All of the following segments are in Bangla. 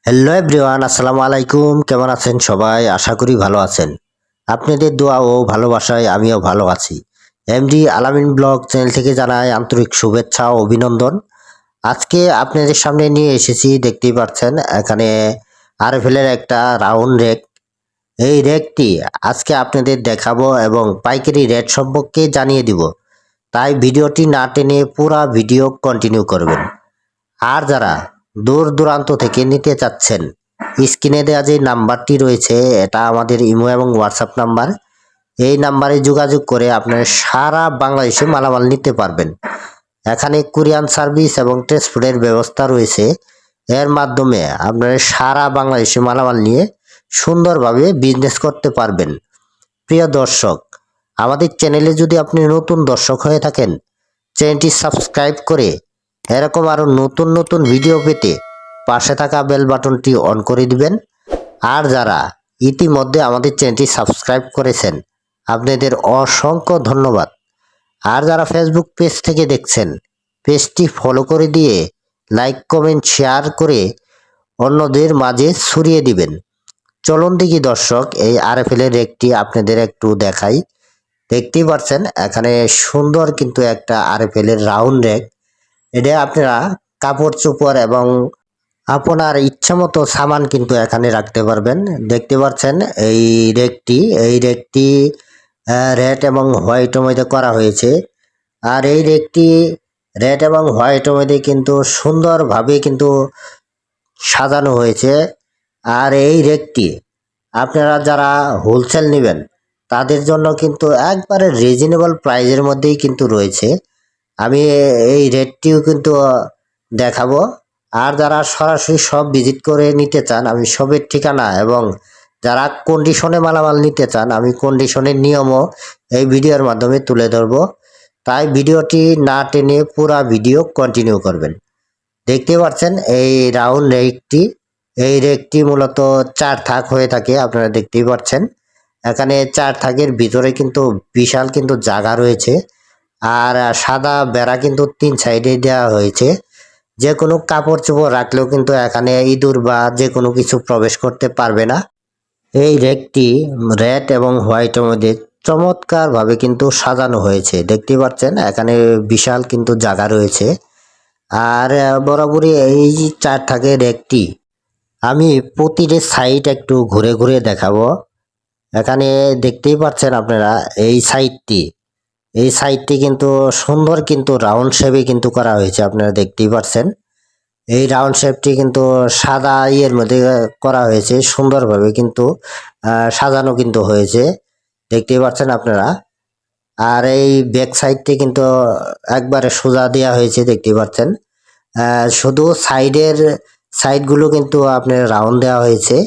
হ্যালো এভরিওয়ান, আসসালামু আলাইকুম। কেমন আছেন সবাই? আশা করি ভালো আছেন। আপনাদের দোয়া ও ভালোবাসায় আমিও ভালো আছি। এমডি আলামিন ব্লগ চ্যানেল থেকে জানাই আন্তরিক শুভেচ্ছা ও অভিনন্দন। আজকে আপনাদের সামনে নিয়ে এসেছি, দেখতেই পাচ্ছেন এখানে আরএফএলের একটা রাউন্ড রেক। এই রেকটি আজকে আপনাদের দেখাবো এবং পাইকারি রেট সম্পর্কে জানিয়ে দিব। তাই ভিডিওটি না টেনে পুরো ভিডিও কন্টিনিউ করবেন। আর যারা দূর দূরান্ত থেকে নিতে চাচ্ছেন, স্ক্রিনে দেওয়া যে নাম্বারটি রয়েছে এটা আমাদের ইমো এবং হোয়াটসঅ্যাপ নাম্বার। এই নাম্বারে যোগাযোগ করে আপনারা সারা বাংলাদেশে মালামাল নিতে পারবেন। এখানে কুরিয়ান সার্ভিস এবং ট্রান্সপোর্টের ব্যবস্থা রয়েছে। এর মাধ্যমে আপনারা সারা বাংলাদেশে মালামাল নিয়ে সুন্দরভাবে বিজনেস করতে পারবেন। প্রিয় দর্শক, আমাদের চ্যানেলে যদি আপনি নতুন দর্শক হয়ে থাকেন, চ্যানেলটি সাবস্ক্রাইব করে এরকম আরও নতুন নতুন ভিডিও পেতে পাশে থাকা বেল বাটনটি অন করে দিবেন। আর যারা ইতিমধ্যে আমাদের চ্যানেলটি সাবস্ক্রাইব করেছেন, আপনাদের অসংখ্য ধন্যবাদ। আর যারা ফেসবুক পেজ থেকে দেখছেন, পেজটি ফলো করে দিয়ে লাইক কমেন্ট শেয়ার করে অন্যদের মাঝে ছড়িয়ে দিবেন। চলুন দেখি দর্শক, এই আরএফএলের রেকটি আপনাদের একটু দেখাই। দেখতেই পাচ্ছেন এখানে সুন্দর কিন্তু একটা আরএফএলের রাউন্ড রেক। এটা আপনারা কাপড় চোপড় এবং আপনার ইচ্ছামতো সামান কিন্তু এখানে রাখতে পারবেন। দেখতে পাচ্ছেন এই রেকটি রেড এবং হোয়াইটের মধ্যে করা হয়েছে। আর এই রেকটি রেড এবং হোয়াইটের মধ্যে কিন্তু সুন্দরভাবে কিন্তু সাজানো হয়েছে। আর এই রেকটি আপনারা যারা হোলসেল নেবেন তাদের জন্য কিন্তু একবারে রিজনেবল প্রাইজের মধ্যেই কিন্তু রয়েছে। আমি এই রেটটিও কিন্তু দেখাবো। আর যারা সরাসরি সব ভিজিট করে নিতে চান, আমি সবের ঠিকানা এবং যারা কন্ডিশনে মালামাল নিতে চান, আমি কন্ডিশনের নিয়মও এই ভিডিওর মাধ্যমে তুলে ধরবো। তাই ভিডিওটি না টেনে পুরা ভিডিও কন্টিনিউ করবেন। দেখতে পাচ্ছেন এই রাউন্ড রেকটি, এই রেকটি মূলত 4 থাক হয়ে থাকে। আপনারা দেখতেই পাচ্ছেন এখানে 4 থাকের ভিতরে কিন্তু বিশাল কিন্তু জায়গা রয়েছে। আর সাদা বেড়া কিন্তু 3 সাইডে দেওয়া হয়েছে। যে কোনো কাপড় চোপড় রাখলেও কিন্তু এখানে ইঁদুর বা যে কোনো কিছু প্রবেশ করতে পারবে না। এই রেকটি রেড এবং হোয়াইটের মধ্যে চমৎকার ভাবে কিন্তু সাজানো হয়েছে। দেখতে পাচ্ছেন এখানে বিশাল কিন্তু জায়গা রয়েছে। আর বরাবরই এই 4 থাকের রেকটি আমি প্রতিটি সাইড একটু ঘুরে ঘুরে দেখাবো। এখানে দেখতেই পাচ্ছেন আপনারা এই সাইডটি কিন্তু সুন্দর কিন্তু রাউন্ড শেপে কিন্তু করা হয়েছে। আপনারা দেখতেই পাচ্ছেন এই রাউন্ড শেপটি কিন্তু সাদা ইয়ের মধ্যে করা হয়েছে, সুন্দরভাবে কিন্তু সাজানো কিন্তু হয়েছে। দেখতেই পাচ্ছেন আপনারা। আর এই ব্যাক সাইডটি কিন্তু একবারে সোজা দেওয়া হয়েছে, দেখতেই পাচ্ছেন। শুধু সাইডগুলো কিন্তু আপনার রাউন্ড দেওয়া হয়েছে।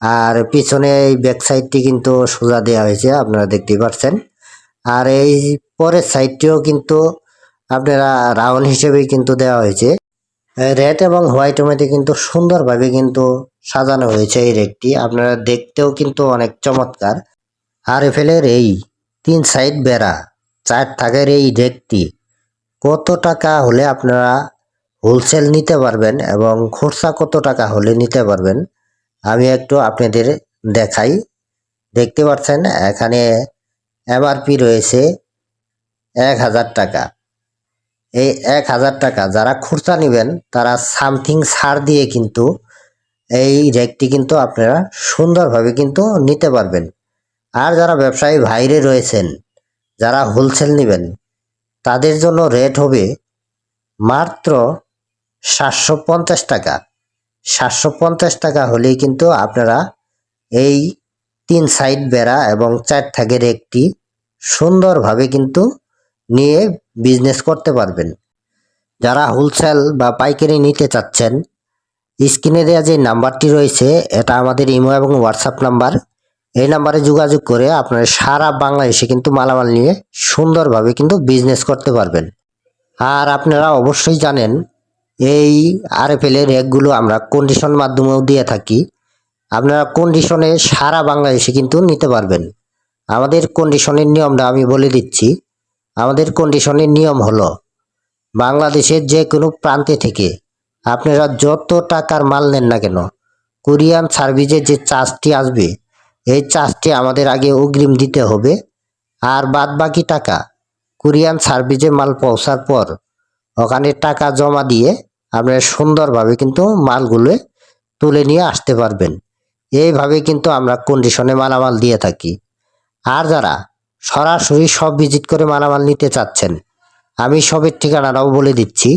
আর পিছনে এই ব্যাক সাইডটি কিন্তু সোজা দেওয়া হয়েছে, আপনারা দেখতেই পাচ্ছেন। আর এই পরের সাইডটিও কিন্তু আপনারা রাউন্ড হিসেবেই কিন্তু দেওয়া হয়েছে। রেড এবং হোয়াইটের মধ্যে কিন্তু সুন্দরভাবে কিন্তু সাজানো হয়েছে এই রেকটি। আপনারা দেখতেও কিন্তু অনেক চমৎকার। আরএফএলের এই 3 সাইড বেড়া 4 থাকের এই রেকটি কত টাকা হলে আপনারা হোলসেল নিতে পারবেন এবং খুচরা কত টাকা হলে নিতে পারবেন, আমি একটু আপনাদের দেখাই। দেখতে পাচ্ছেন এখানে এমআরপি রয়েছে 1000 টাকা। এই 1000 টাকা যারা খুচরা নেবেন তারা সামথিং ছাড় দিয়ে কিন্তু এই রেকটি কিন্তু আপনারা সুন্দরভাবে কিন্তু নিতে পারবেন। আর যারা ব্যবসায়ী বাইরে রয়েছেন, যারা হোলসেল নেবেন, তাদের জন্য রেট হবে মাত্র 750 টাকা। 750 টাকা হলেই কিন্তু আপনারা এই 3 সাইড বেড়া এবং 4 থাকের একটি সুন্দরভাবে কিন্তু নিয়ে বিজনেস করতে পারবেন। যারা হোলসেল বা পাইকারি নিতে চাচ্ছেন, স্ক্রিনে দেওয়া যে নাম্বারটি রয়েছে এটা আমাদের ইমো এবং হোয়াটসঅ্যাপ নাম্বার। এই নাম্বারে যোগাযোগ করে আপনারা সারা বাংলাদেশে কিন্তু মালামাল নিয়ে সুন্দরভাবে কিন্তু বিজনেস করতে পারবেন। আর আপনারা অবশ্যই জানেন এই আরএফএলের রেকগুলো আমরা কন্ডিশন মাধ্যমেও দিয়ে থাকি। আপনারা কন্ডিশনে সারা বাংলাদেশে কিন্তু নিতে পারবেন। আমাদের কন্ডিশনের নিয়মটা আমি বলে দিচ্ছি। আমাদের কন্ডিশনের নিয়ম হলো বাংলাদেশের যে কোনো প্রান্তে থেকে আপনারা যত টাকার মাল নেন না কেন, কুরিয়ান সার্ভিসের যে চার্জটি আসবে এই চার্জটি আমাদের আগে অগ্রিম দিতে হবে। আর বাদ বাকি টাকা কুরিয়ান সার্ভিসে মাল পৌঁছার পর ওখানে টাকা জমা দিয়ে আপনারা সুন্দরভাবে কিন্তু মালগুলো তুলে নিয়ে আসতে পারবেন। এইভাবে কিন্তু আমরা কন্ডিশনে মালামাল দিয়ে থাকি। আর যারা সরাসরি সব ভিজিট করে মালামাল নিতে চাচ্ছেন, আমি সবের ঠিকানাটাও বলে দিচ্ছি।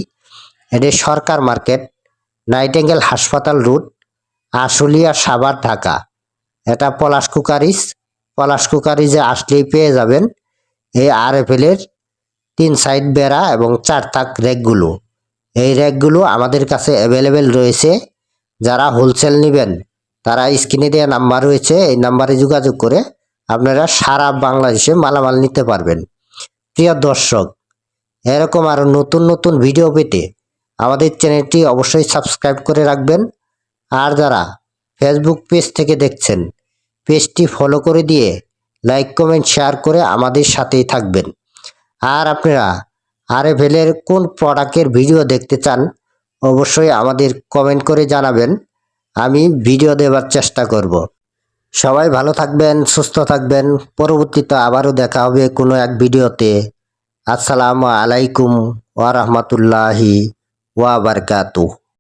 এটা সরকার মার্কেট, নাইটেঙ্গেল হাসপাতাল রোড, আশুলিয়া, সাভার, ঢাকা। এটা পলাশ কুকারিজে আসলেই পেয়ে যাবেন এই RFL এর 3 সাইড বেড়া এবং 4 তাক র্যাকগুলো। এই র্যাকগুলো আমাদের কাছে অ্যাভেলেবেল রয়েছে। যারা হোলসেল নেবেন তারা স্ক্রিনে দেওয়া নাম্বার রয়েছে, এই নাম্বারে যোগাযোগ করে আপনারা সারা বাংলাদেশে মালামাল নিতে পারবেন। প্রিয় দর্শক, এরকম আরো নতুন নতুন ভিডিও পেতে আমাদের চ্যানেলটি অবশ্যই সাবস্ক্রাইব করে রাখবেন। আর যারা ফেসবুক পেজ থেকে দেখছেন, পেজটি ফলো করে দিয়ে লাইক কমেন্ট শেয়ার করে আমাদের সাথেই থাকবেন। আর আপনারা RFL এর কোন প্রোডাক্টের ভিডিও দেখতে চান অবশ্যই আমাদের কমেন্ট করে জানাবেন, আমি ভিডিও দেওয়ার চেষ্টা করব। সবাই ভালো থাকবেন, সুস্থ থাকবেন। পরবর্তীতে আবারও দেখা হবে কোনো এক ভিডিওতে। আসসালামু আলাইকুম ওয়া রাহমাতুল্লাহি ওয়া বারাকাতুহু।